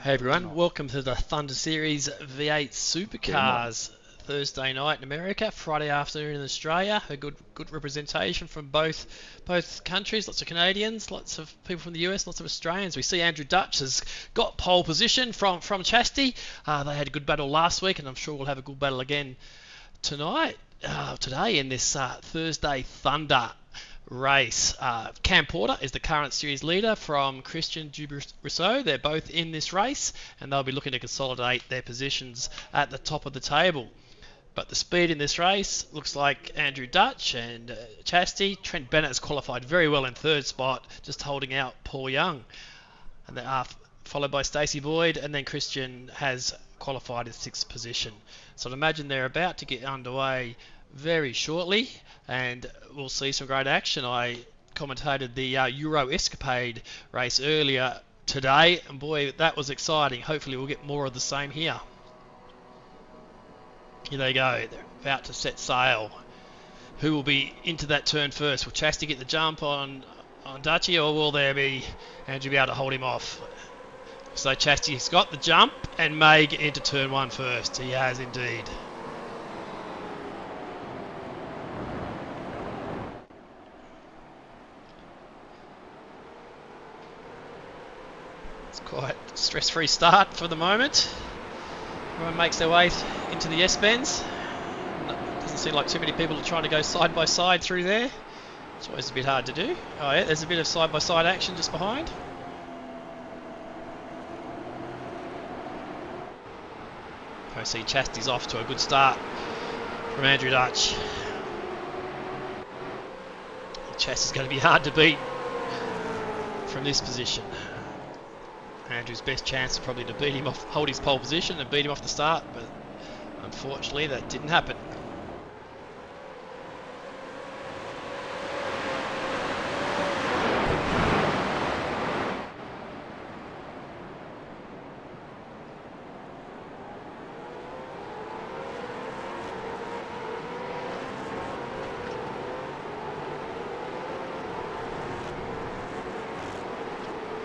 Hey everyone, welcome to the Thunder Series V8 Supercars Thursday night in America, Friday afternoon in Australia. A good representation from both countries. Lots of Canadians, lots of people from the US, lots of Australians. We see Andrew Dutch has got pole position from Chastity. They had a good battle last week, and I'm sure we'll have a good battle again today in this Thursday Thunder race. Cam Porter is the current series leader from Christian Rousseau. They're both in this race, and they'll be looking to consolidate their positions at the top of the table. But the speed in this race looks like Andrew Dutch and Chastity. Trent Bennett has qualified very well in third spot, just holding out Paul Young. And then followed by Stacey Boyd, and then Christian has qualified in sixth position. So I'd imagine they're about to get underway very shortly, and we'll see some great action. I commentated the Euro Escapade race earlier today, and boy, that was exciting. Hopefully we'll get more of the same here. Here they go. They're about to set sail. Who will be into that turn first? Will Chastity get the jump on Dutchy, or will there be Andrew be able to hold him off? So Chastity's got the jump and may get into turn one first. He has indeed. Quite stress-free start for the moment. Everyone makes their way into the S-bends. Doesn't seem like too many people are trying to go side by side through there. It's always a bit hard to do. Oh yeah, there's a bit of side by side action just behind. I see Chastity's off to a good start from Andrew Dutch. Chastity's going to be hard to beat from this position. Andrew's best chance is probably to beat him off, hold his pole position and beat him off the start, but unfortunately that didn't happen.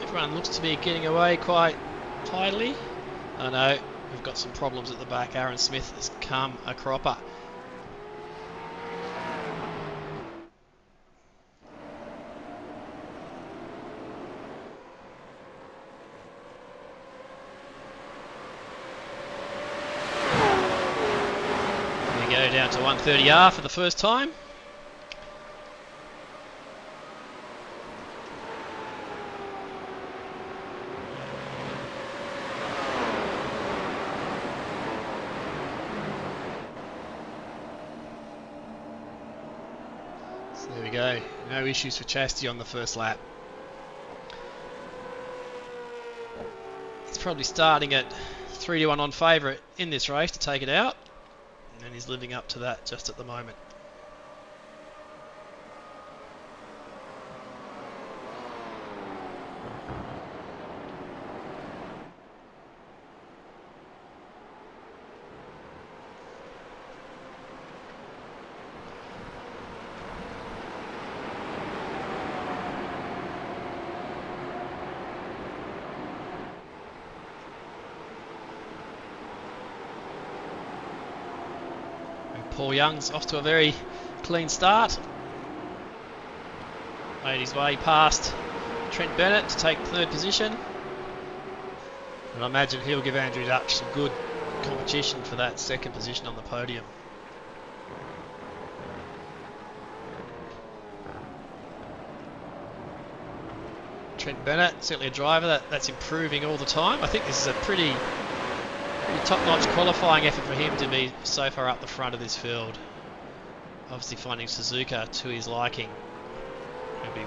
Everyone looks to be getting away quite tidily. I know we've got some problems at the back. Aaron Smith has come a cropper. We go down to 130R for the first time. There we go, no issues for Chastity on the first lap. He's probably starting at 3-1 on favourite in this race to take it out, and he's living up to that just at the moment. Paul Young's off to a very clean start. Made his way past Trent Bennett to take third position. And I imagine he'll give Andrew Dutch some good competition for that second position on the podium. Trent Bennett, certainly a driver that's improving all the time. I think this is a pretty top-notch qualifying effort for him to be so far up the front of this field. Obviously finding Suzuka to his liking. He'll be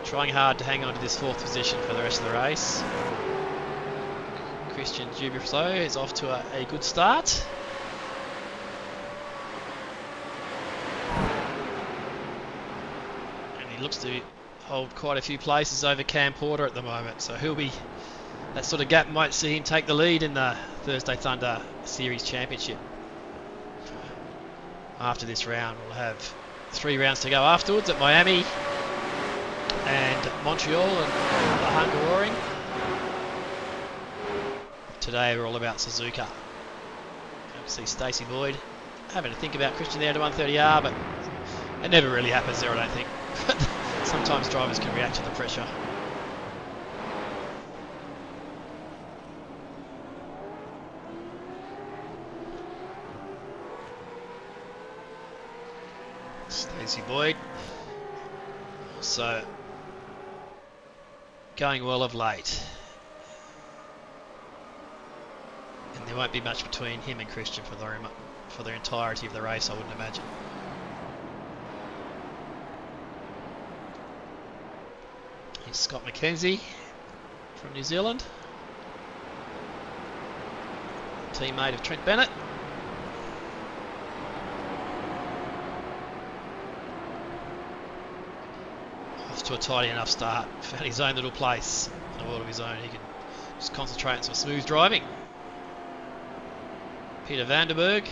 trying hard to hang on to this fourth position for the rest of the race. Christian Rousseau is off to a good start. And he looks to hold quite a few places over Cam Porter at the moment, so he'll be, that sort of gap might see him take the lead in the Thursday Thunder Series Championship. After this round, we'll have 3 rounds to go afterwards at Miami and Montreal and the Hungaroring. today are all about Suzuka. See Stacey Boyd having to think about Christian there to 130R, but it never really happens there, I don't think. Sometimes drivers can react to the pressure. Stacey Boyd. So, going well of late. And there won't be much between him and Christian for the entirety of the race, I wouldn't imagine. Here's Scott McKenzie from New Zealand. Teammate of Trent Bennett. Off to a tidy enough start. Found his own little place in a world of his own. He can just concentrate on some smooth driving. Peter Vanderberg.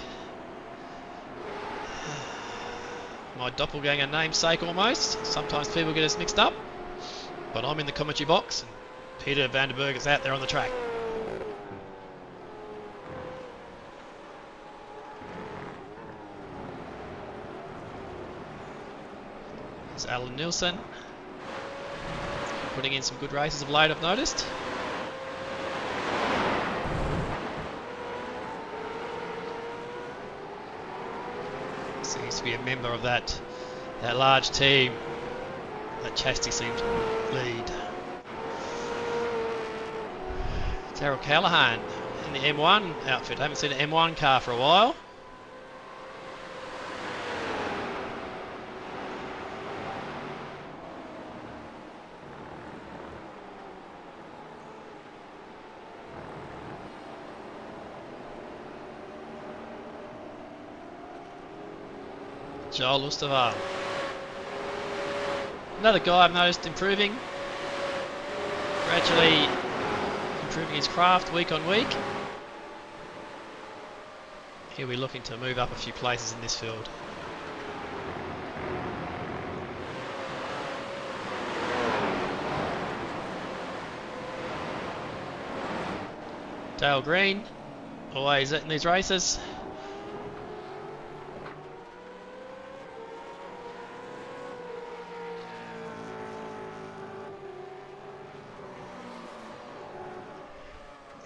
My doppelganger namesake almost. Sometimes people get us mixed up. But I'm in the commentary box and Peter Vanderberg is out there on the track. There's Alan Nielsen. Putting in some good races of late, I've noticed. Seems to be a member of that large team that Chastity seems to lead. Darryl Callahan in the M1 outfit. I haven't seen an M1 car for a while. Joel Ustavar. Another guy I've noticed improving. Gradually improving his craft week on week. He'll be looking to move up a few places in this field. Dale Green, always in these races.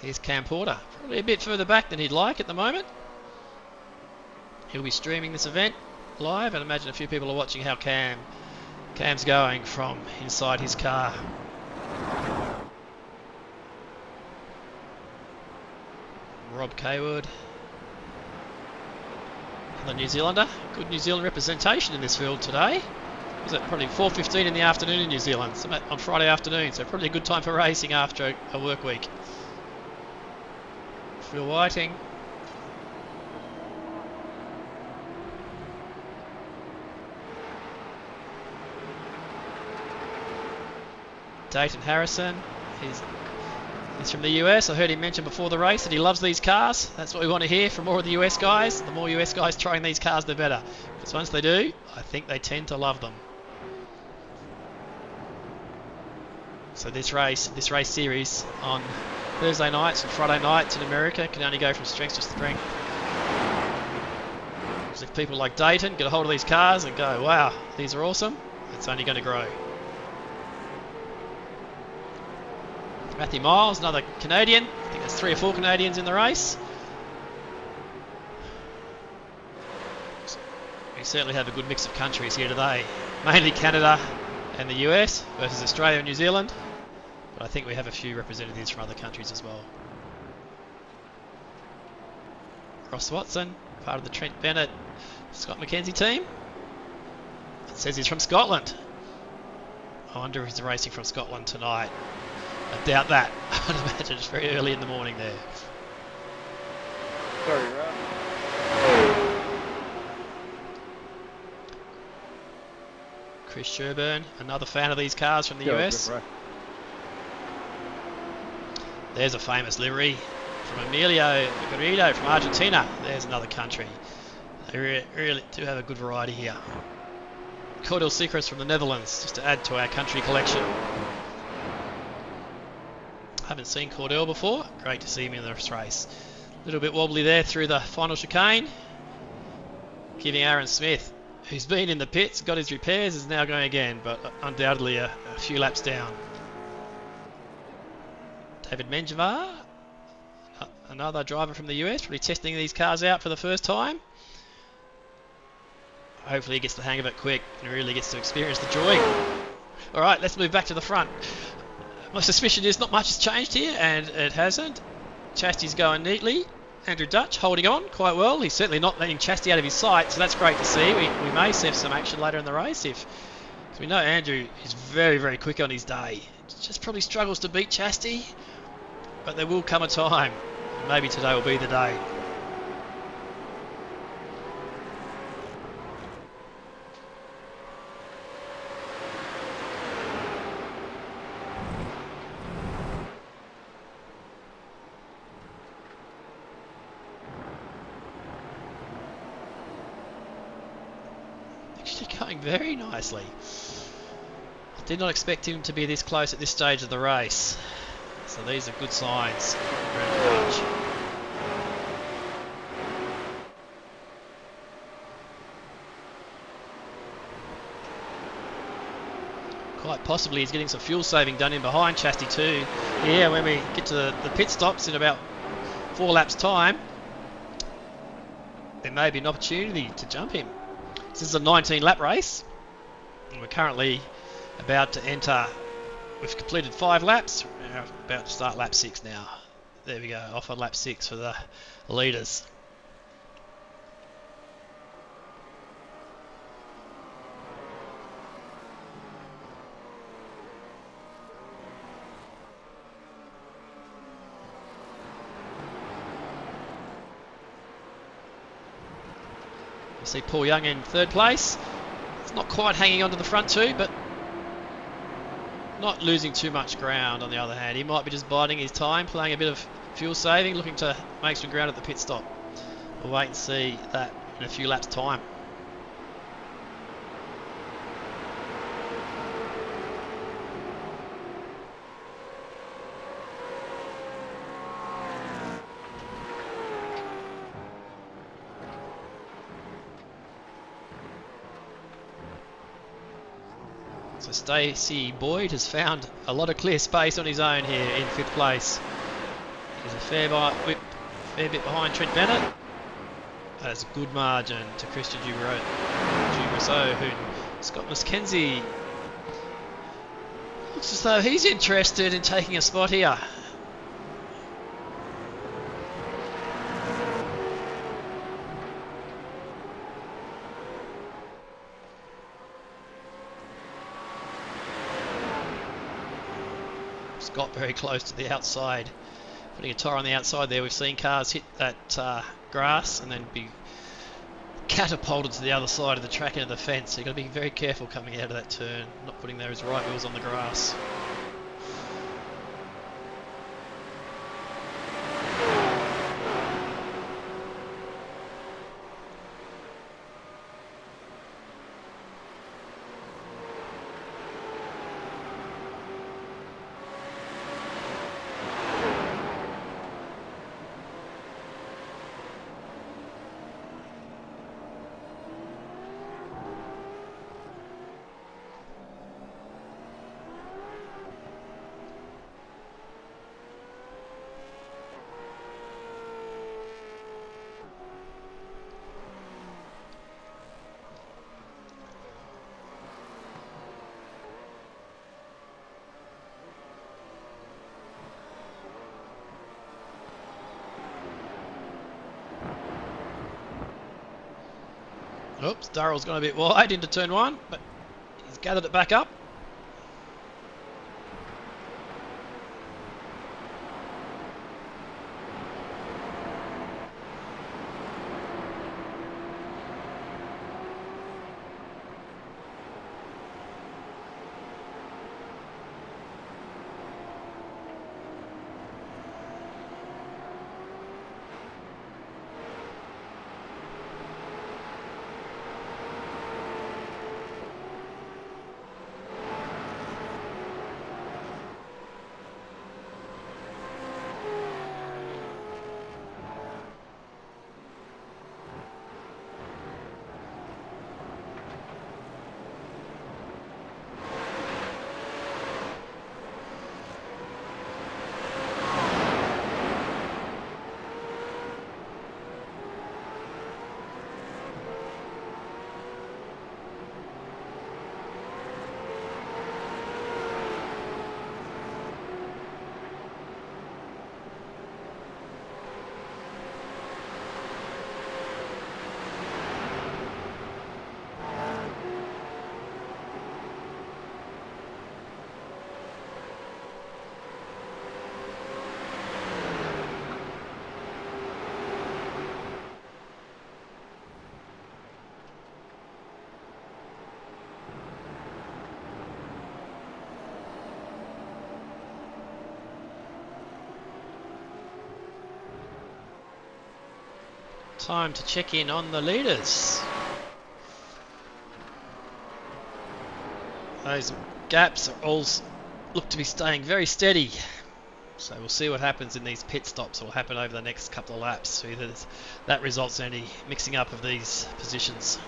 Here's Cam Porter, probably a bit further back than he'd like at the moment. He'll be streaming this event live, and imagine a few people are watching how Cam's going from inside his car. Rob Kaywood, another New Zealander. Good New Zealand representation in this field today. Was it probably 4:15 in the afternoon in New Zealand on Friday afternoon, so probably a good time for racing after a work week. Phil Whiting. Dayton Harrison. He's from the US. I heard him mention before the race that he loves these cars. That's what we want to hear from more of the US guys. The more US guys trying these cars, the better. Because once they do, I think they tend to love them. So this race series on Thursday nights and Friday nights in America can only go from strength to strength. Because if people like Dayton get a hold of these cars and go, wow, these are awesome, it's only going to grow. Matthew Miles, another Canadian. I think there's 3 or 4 Canadians in the race. We certainly have a good mix of countries here today. Mainly Canada and the US versus Australia and New Zealand. But I think we have a few representatives from other countries as well. Ross Watson, part of the Trent Bennett, Scott McKenzie team. It says he's from Scotland. I wonder if he's racing from Scotland tonight. I doubt that. I'd imagine it's very early in the morning there. Sorry, Rob. Chris Sherburne, another fan of these cars from the US. There's a famous livery from Emilio Garrido from Argentina. There's another country. They really do have a good variety here. Cordell Secrets from the Netherlands, just to add to our country collection. Haven't seen Cordell before. Great to see him in this race. A little bit wobbly there through the final chicane. Giving Aaron Smith, who's been in the pits, got his repairs, is now going again, but undoubtedly a few laps down. David Menjivar, another driver from the US, probably testing these cars out for the first time. Hopefully he gets the hang of it quick and really gets to experience the joy. Alright, let's move back to the front. My suspicion is not much has changed here, and it hasn't. Chastity's going neatly. Andrew Dutch holding on quite well. He's certainly not letting Chastity out of his sight, so that's great to see. We may see some action later in the race if we know Andrew is very, very quick on his day. Just probably struggles to beat Chastity, but there will come a time. Maybe today will be the day. Going very nicely. I did not expect him to be this close at this stage of the race. So these are good signs. Quite possibly he's getting some fuel saving done in behind Chastity too. Yeah, when we get to the pit stops in about 4 laps time, there may be an opportunity to jump him. This is a 19 lap race, and we're currently about to enter. We've completed 5 laps. We're about to start lap 6 now. There we go, off on lap 6 for the leaders. You see Paul Young in 3rd place. It's not quite hanging on to the front 2, but not losing too much ground on the other hand. He might be just biding his time, playing a bit of fuel saving, looking to make some ground at the pit stop. We'll wait and see that in a few laps time. So Stacey Boyd has found a lot of clear space on his own here in 5th place. He's a fair bit behind Trent Bennett. That's a good margin to Christian Dubrosseau, who Scott Mackenzie looks as though he's interested in taking a spot here. Scott very close to the outside, putting a tyre on the outside there. We've seen cars hit that grass and then be catapulted to the other side of the track into the fence. So you've got to be very careful coming out of that turn, not putting those right wheels on the grass. Oops, Darrell's gone a bit wide into turn 1, but he's gathered it back up. Time to check in on the leaders. Those gaps are all look to be staying very steady. So we'll see what happens in these pit stops. What will happen over the next couple of laps. Either that results in any mixing up of these positions.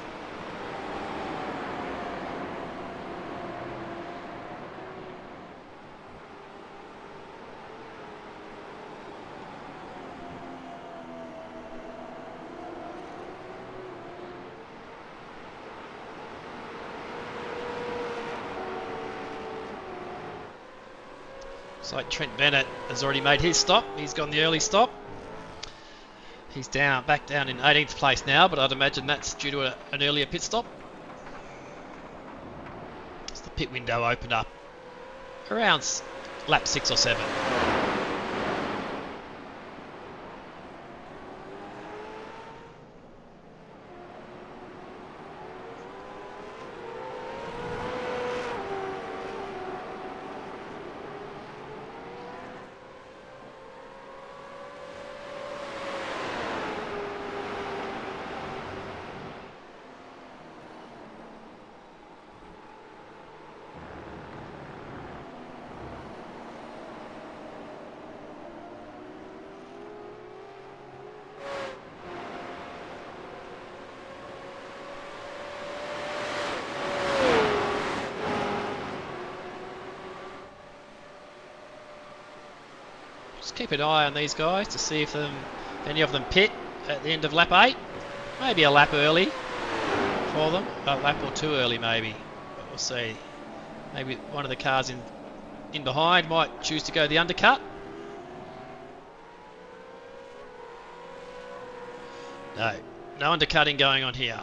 Looks like Trent Bennett has already made his stop. He's gone the early stop. He's back down in 18th place now, but I'd imagine that's due to an earlier pit stop. As the pit window opened up around lap 6 or 7. Just keep an eye on these guys to see if any of them pit at the end of lap 8. Maybe a lap early for them. A lap or two early maybe. But we'll see. Maybe one of the cars in behind might choose to go the undercut. No undercutting going on here.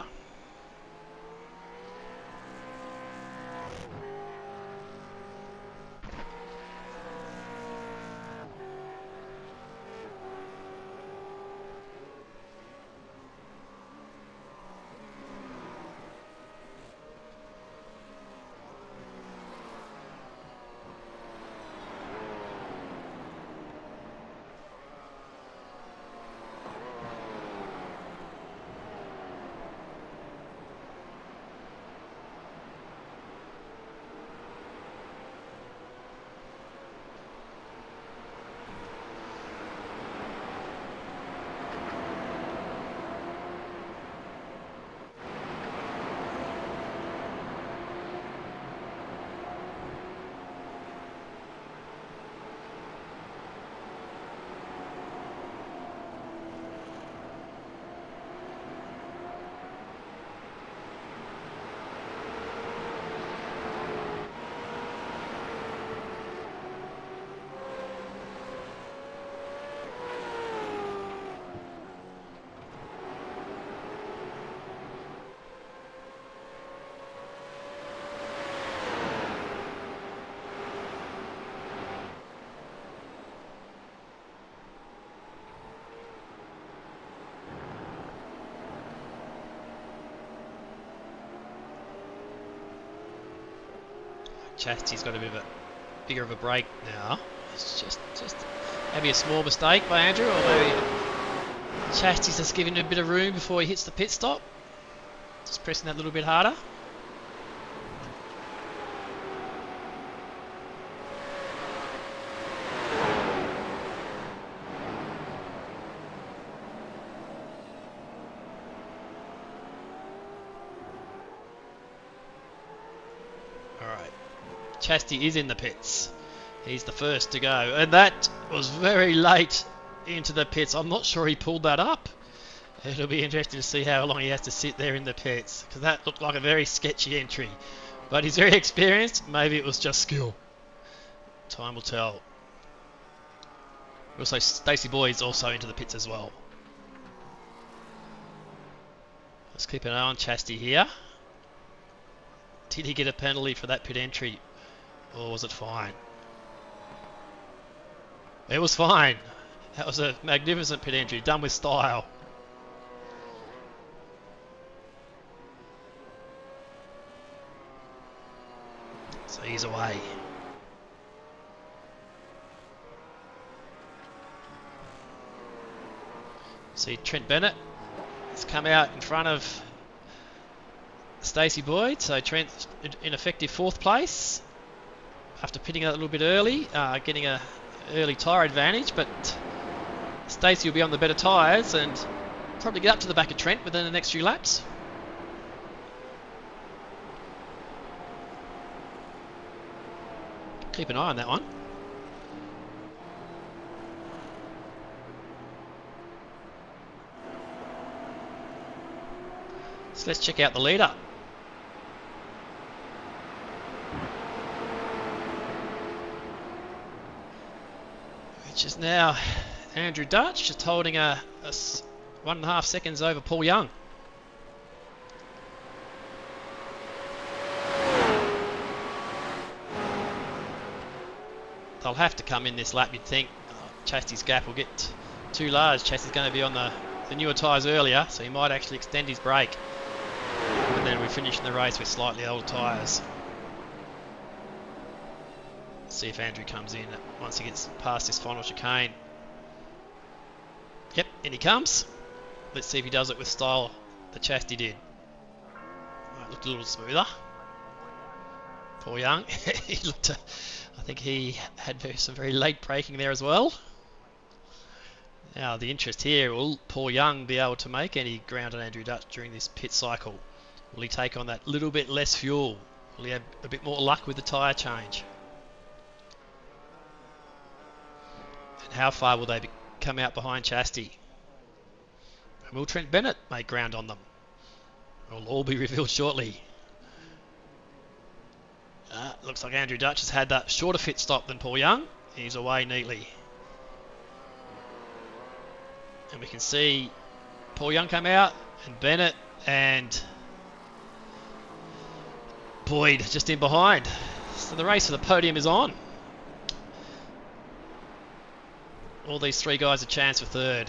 Chastity's got a bit of a bigger of a break now. It's just maybe a small mistake by Andrew, or maybe Chastity's just giving him a bit of room before he hits the pit stop. Just pressing that little bit harder. Chastity is in the pits. He's the first to go, and that was very late into the pits. I'm not sure he pulled that up. It'll be interesting to see how long he has to sit there in the pits, because that looked like a very sketchy entry. But he's very experienced. Maybe it was just skill. Time will tell. Also, Stacey Boyd's also into the pits as well. Let's keep an eye on Chastity here. Did he get a penalty for that pit entry? Or was it fine? It was fine. That was a magnificent pit entry, done with style. So he's away. See Trent Bennett Trent's come out in front of Stacey Boyd, so Trent's in effective 4th place after pitting a little bit early, getting a early tyre advantage, but Stacey will be on the better tyres and probably get up to the back of Trent within the next few laps. Keep an eye on that one. So let's check out the leader. Which is now Andrew Dutch, just holding a 1.5 seconds over Paul Young. They'll have to come in this lap, you'd think. Chastity's gap will get too large. Chastity's going to be on the newer tyres earlier, so he might actually extend his break. And then we finish in the race with slightly older tyres. See if Andrew comes in once he gets past this final chicane. Yep, in he comes. Let's see if he does it with style that Chastity did. Looked a little smoother. Paul Young, he looked. I think he had some very late braking there as well. Now the interest here, will Paul Young be able to make any ground on Andrew Dutch during this pit cycle? Will he take on that little bit less fuel? Will he have a bit more luck with the tyre change? And how far will they come out behind Chastity? And will Trent Bennett make ground on them? It will all be revealed shortly. Looks like Andrew Dutch has had that shorter fit stop than Paul Young. He's away neatly. And we can see Paul Young come out, and Bennett and Boyd just in behind. So the race for the podium is on. All these 3 guys a chance for 3rd.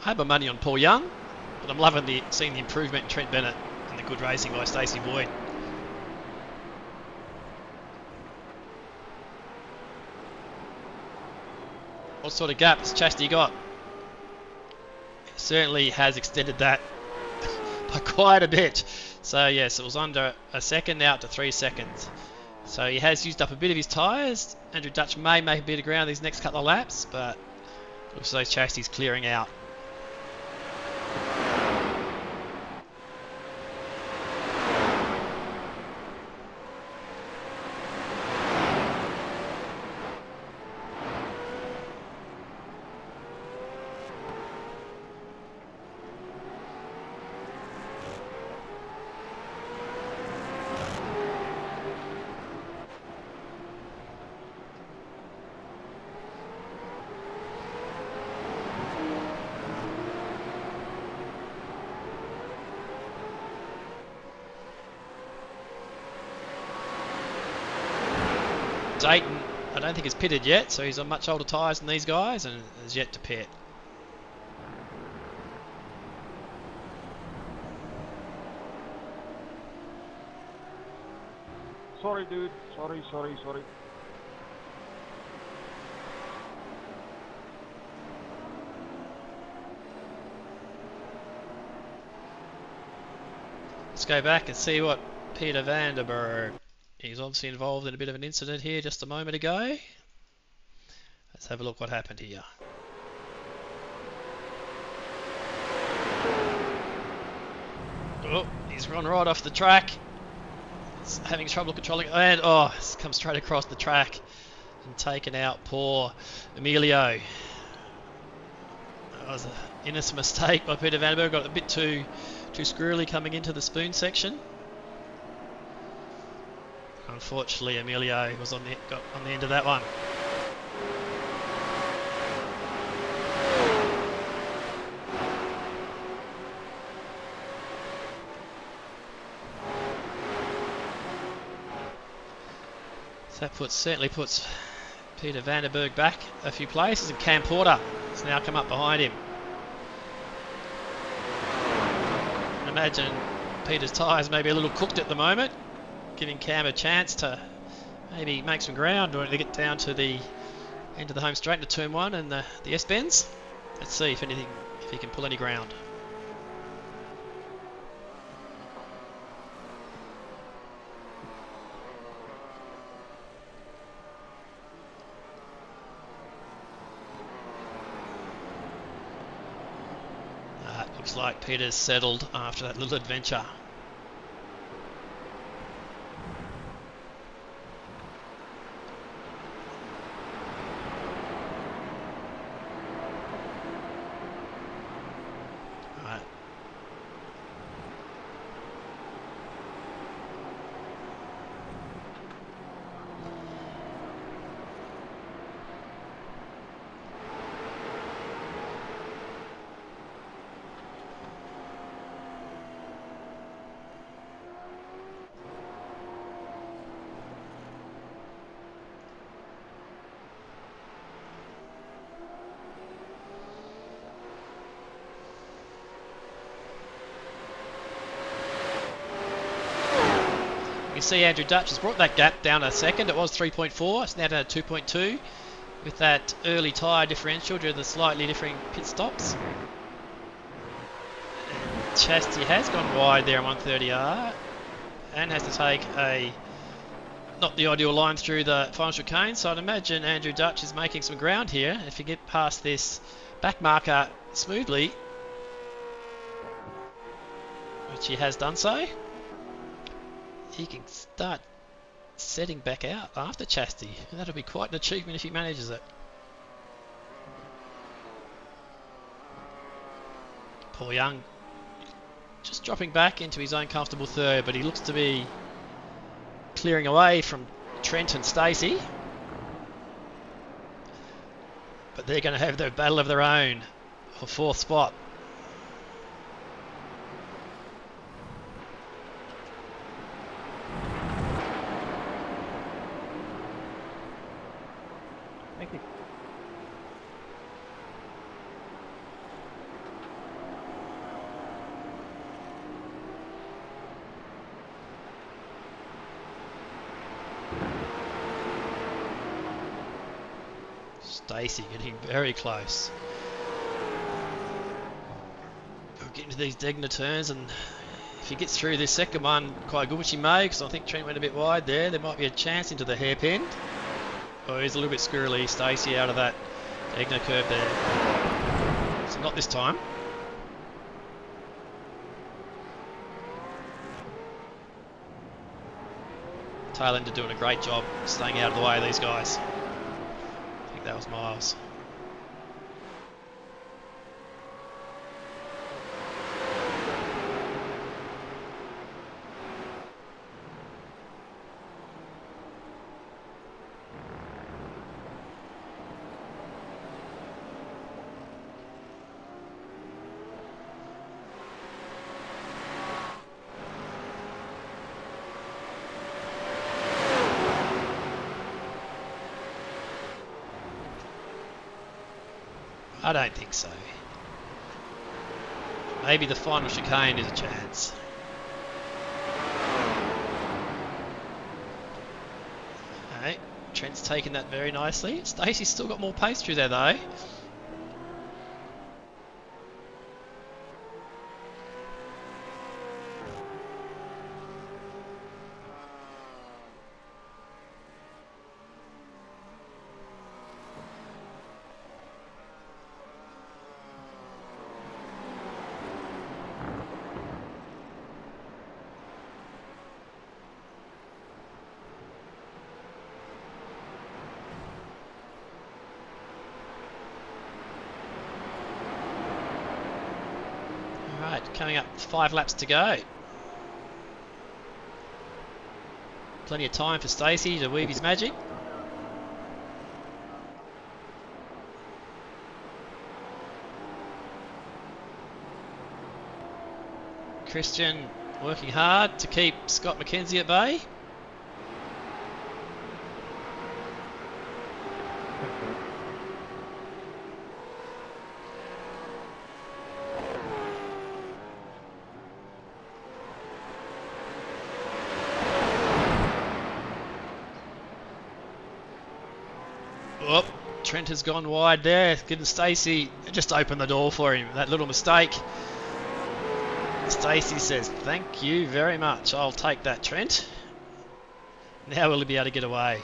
I have my money on Paul Young, but I'm loving seeing the improvement in Trent Bennett and the good racing by Stacey Boyd. What sort of gap has Chastity got? It certainly has extended that by quite a bit. So yes, it was under a second, now up to 3 seconds. So he has used up a bit of his tyres. Andrew Dutch may make a bit of ground these next couple of laps, but looks like Chastity's clearing out. Dayton, I don't think he's pitted yet, so he's on much older tyres than these guys and is yet to pit. Sorry, dude. Sorry. Let's go back and see what Peter Vanderberg. He's obviously involved in a bit of an incident here just a moment ago. Let's have a look what happened here. Oh, he's run right off the track. He's having trouble controlling it, and it's come straight across the track and taken out poor Emilio. That was an innocent mistake by Peter Vanderberg. Got a bit too squirrely coming into the spoon section. Unfortunately, Emilio was got on the end of that one. So that certainly puts Peter Vanderberg back a few places, and Cam Porter has now come up behind him. I imagine Peter's tyres may be a little cooked at the moment, giving Cam a chance to maybe make some ground or to get down to the end of the home straight into turn 1 and the S-bends. Let's see if anything if he can pull any ground. Looks like Peter's settled after that little adventure. Right. You can see Andrew Dutch has brought that gap down a second. It was 3.4. It's now down to 2.2 with that early tyre differential due to the slightly differing pit stops. Chastity has gone wide there on 130R and has to take a not the ideal line through the final chicane. So I'd imagine Andrew Dutch is making some ground here. If you get past this back marker smoothly, which he has done so, he can start setting back out after Chastity. That'll be quite an achievement if he manages it. Paul Young just dropping back into his own comfortable third, but he looks to be clearing away from Trent and Stacey. But they're going to have their battle of their own for fourth spot. Thank you. Stacey getting very close. We'll get into these Degner turns, and if he gets through this second one quite good, which he may, because I think Trent went a bit wide there, there might be a chance into the hairpin. Oh, he's a little bit squirrely, Stacey, out of that Degner curve there. So not this time. Tailender doing a great job staying out of the way of these guys. I think that was Miles. I don't think so. Maybe the final chicane is a chance. Okay, Trent's taken that very nicely. Stacey's still got more pace through there though. Coming up 5 laps to go. Plenty of time for Stacey to weave his magic. Christian working hard to keep Scott McKenzie at bay. Trent has gone wide there. Given Stacey just open the door for him. That little mistake. Stacey says, thank you very much. I'll take that, Trent. Now will he be able to get away?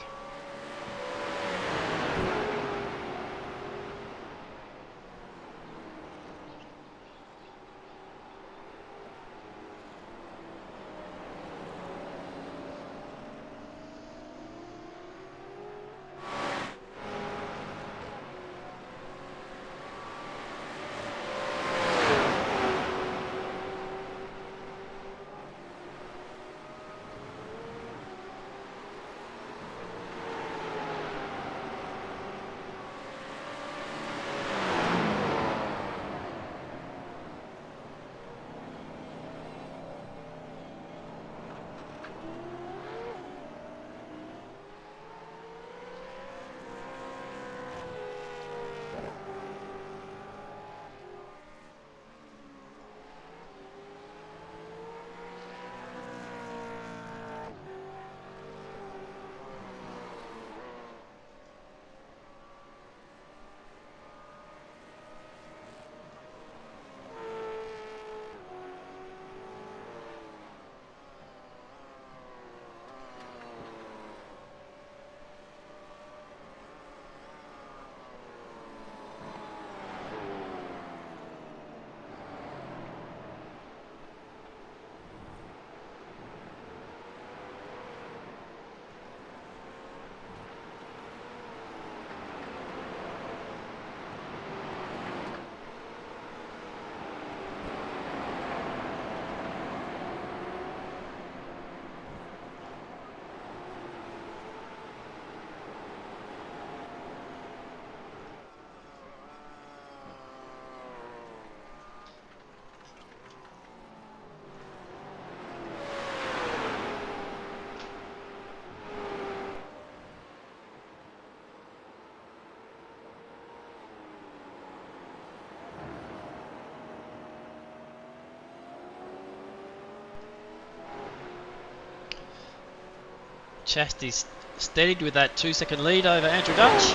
Chastity's steadied with that 2-second lead over Andrew Dutch.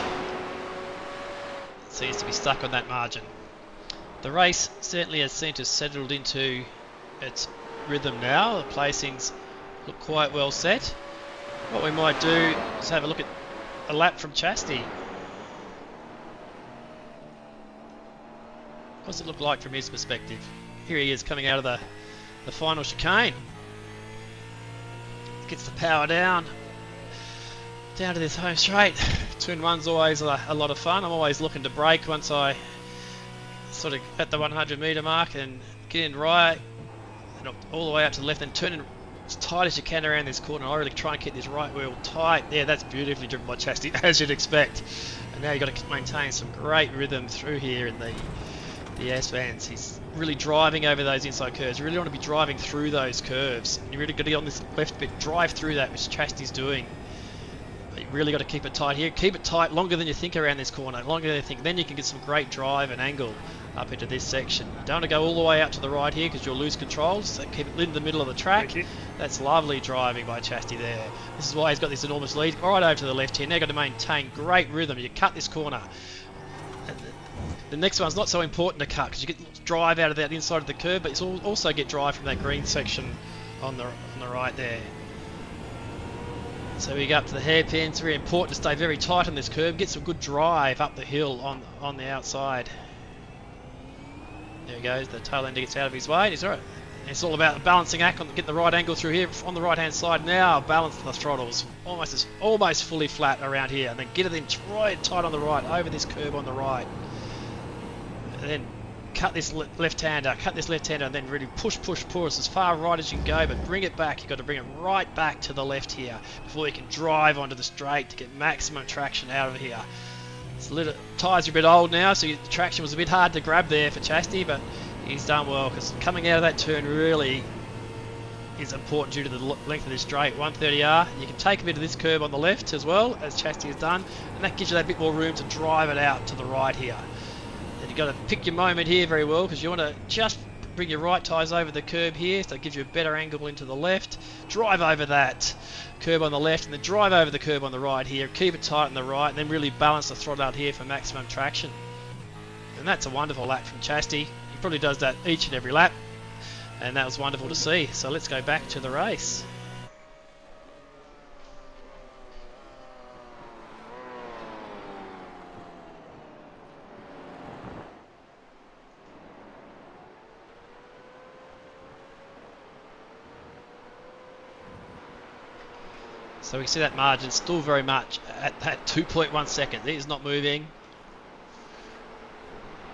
Seems to be stuck on that margin. The race certainly has seemed to have settled into its rhythm now. The placings look quite well set. What we might do is have a look at a lap from Chastity. What's it look like from his perspective? Here he is coming out of the final chicane. Gets the power down to this home straight. Turn one's always a lot of fun. I'm always looking to brake once I sort of at the 100 metre mark and get in right and all the way up to the left and turn in as tight as you can around this corner. I really try and keep this right wheel tight. Yeah, that's beautifully driven by Chastity, as you'd expect. And now you've got to maintain some great rhythm through here in the S-Vans. He's really driving over those inside curves. You really want to be driving through those curves. You really got to get on this left bit, drive through that, which Chastity's doing. But you really got to keep it tight here. Keep it tight longer than you think around this corner, longer than you think. Then you can get some great drive and angle up into this section. You don't want to go all the way out to the right here because you'll lose control, so keep it in the middle of the track. That's lovely driving by Chastity there. This is why he's got this enormous lead. Right over to the left here. Now got to maintain great rhythm. You cut this corner. The next one's not so important to cut because you get drive out of that inside of the curve, but it's also get drive from that green section on the right there. So we go up to the hairpin. It's very important to stay very tight on this curve. Get some good drive up the hill on the outside. There he goes. The tail ender gets out of his way. He's all right. It's all about a balancing act on getting the right angle through here on the right hand side. Now balance the throttles almost fully flat around here, and then get it in right tight on the right over this curve on the right. And then cut this left-hander, and then really push as far right as you can go, but bring it back. You've got to bring it right back to the left here before you can drive onto the straight to get maximum traction out of here. Tyres are a bit old now, so the traction was a bit hard to grab there for Chastity, but he's done well because coming out of that turn really is important due to the length of this straight. 130R. You can take a bit of this curve on the left as well, as Chastity has done, and that gives you that bit more room to drive it out to the right here. You've got to pick your moment here very well because you want to just bring your right tyres over the curb here, so it gives you a better angle into the left. Drive over that curb on the left, and then drive over the curb on the right here. Keep it tight on the right, and then really balance the throttle out here for maximum traction. And that's a wonderful lap from Chastity. He probably does that each and every lap, and that was wonderful to see. So let's go back to the race. So we can see that margin still very much at that 2.1 seconds. It is not moving.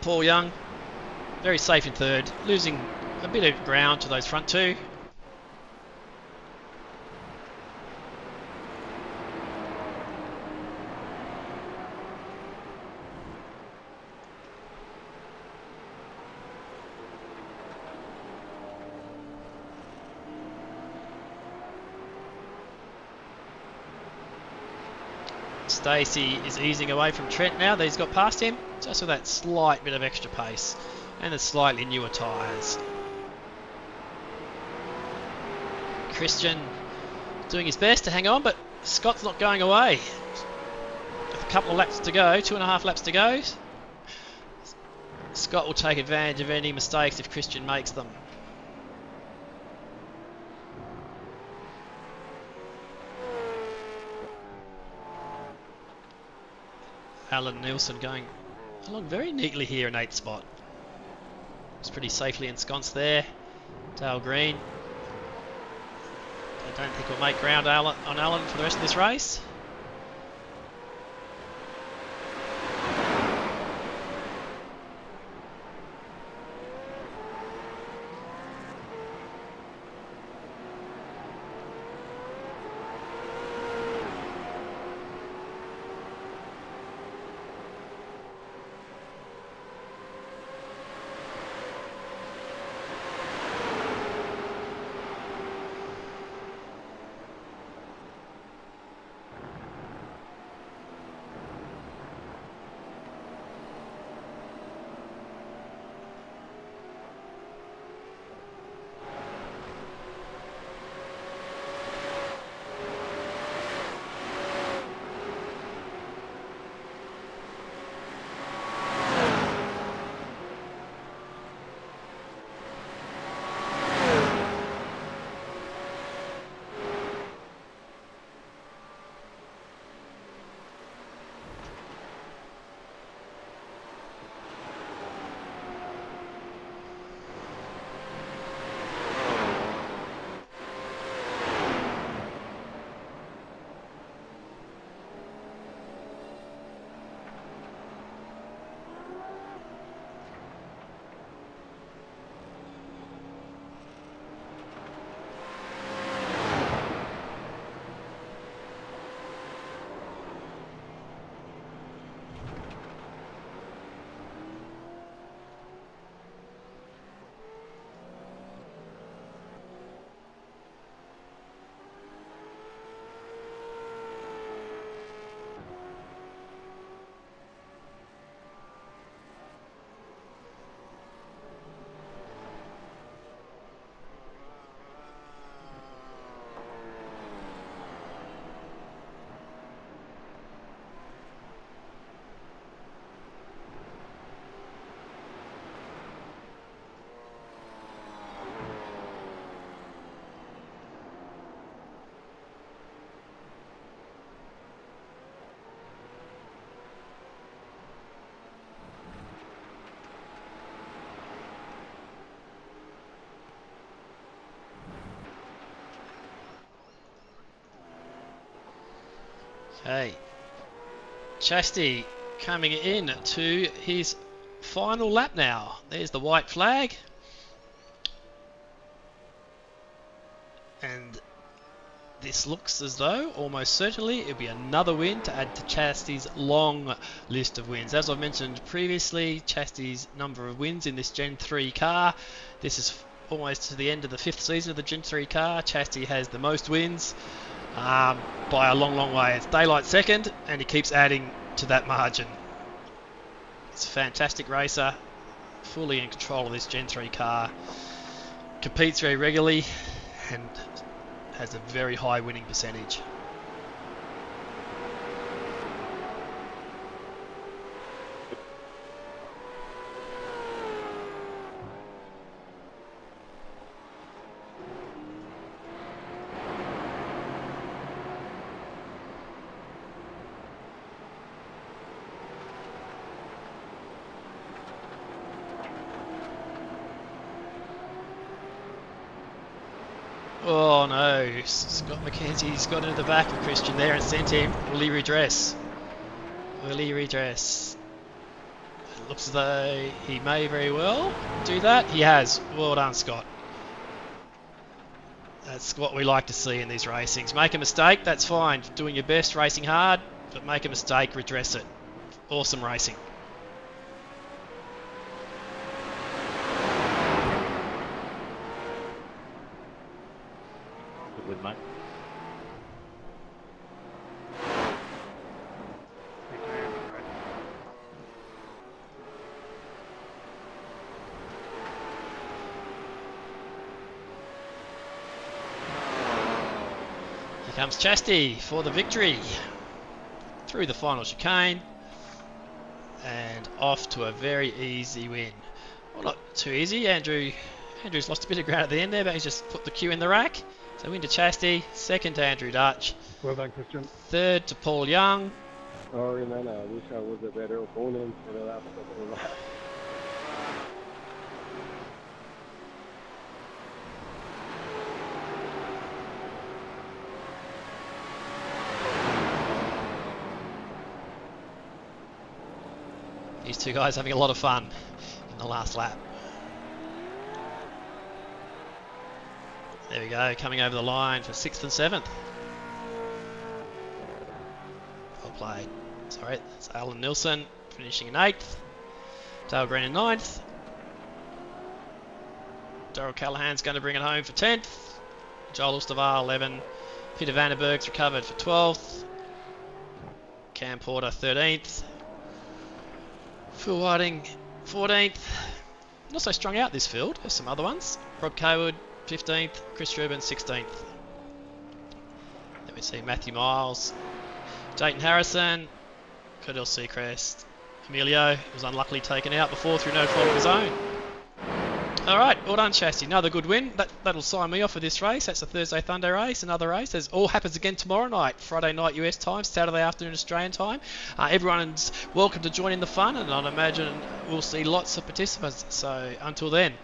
Paul Young, very safe in third, losing a bit of ground to those front two. Stacey is easing away from Trent now that he's got past him, just with that slight bit of extra pace and the slightly newer tyres. Christian doing his best to hang on, but Scott's not going away. With a couple of laps to go, 2.5 laps to go. Scott will take advantage of any mistakes if Christian makes them. Alan Nielsen going along very neatly here in 8th spot. It's pretty safely ensconced there. Dale Green, I don't think we'll make ground on Alan for the rest of this race. Okay, Chastity coming in to his final lap now. There's the white flag. And this looks as though almost certainly it'll be another win to add to Chastity's long list of wins. As I mentioned previously, Chastity's number of wins in this Gen 3 car. This is almost to the end of the 5th season of the Gen 3 car. Chastity has the most wins. By a long, long way. It's Daylight second, and he keeps adding to that margin. He's a fantastic racer, fully in control of this Gen 3 car. Competes very regularly and has a very high winning percentage. Oh no, Scott McKenzie's got into the back of Christian there and sent him. Will he redress? Will he redress? It looks as though he may very well do that. He has. Well done, Scott. That's what we like to see in these racings. Make a mistake, that's fine. Doing your best, racing hard, but make a mistake, redress it. Awesome racing. Good, mate. Here comes Chastity for the victory. Through the final chicane. And off to a very easy win. Well, not too easy. Andrew's lost a bit of ground at the end there, but he's just put the Q in the rack. So win to Chastity, second to Andrew Dutch. Well done, Christian. Third to Paul Young. Sorry, man. I wish I was a better opponent for the last couple of laps. These two guys having a lot of fun in the last lap. There we go, coming over the line for 6th and 7th. Well played. Sorry, that's Alan Nilsson finishing in 8th. Dale Green in 9th. Daryl Callahan's going to bring it home for 10th. Joel Ustavar 11. Peter Vandenberg's recovered for 12th. Cam Porter 13th. Phil Whiting 14th. Not so strung out this field. There's some other ones. Rob Kaywood 15th. Chris Rubin 16th. Then we see Matthew Miles, Dayton Harrison, Cordell Seacrest, Emilio was unluckily taken out before through no fault of his own. Alright, well done Chastity, another good win. That'll sign me off for this race. That's the Thursday Thunder race, another race. It all happens again tomorrow night, Friday night US time, Saturday afternoon Australian time. Everyone's welcome to join in the fun, and I'd imagine we'll see lots of participants. So until then.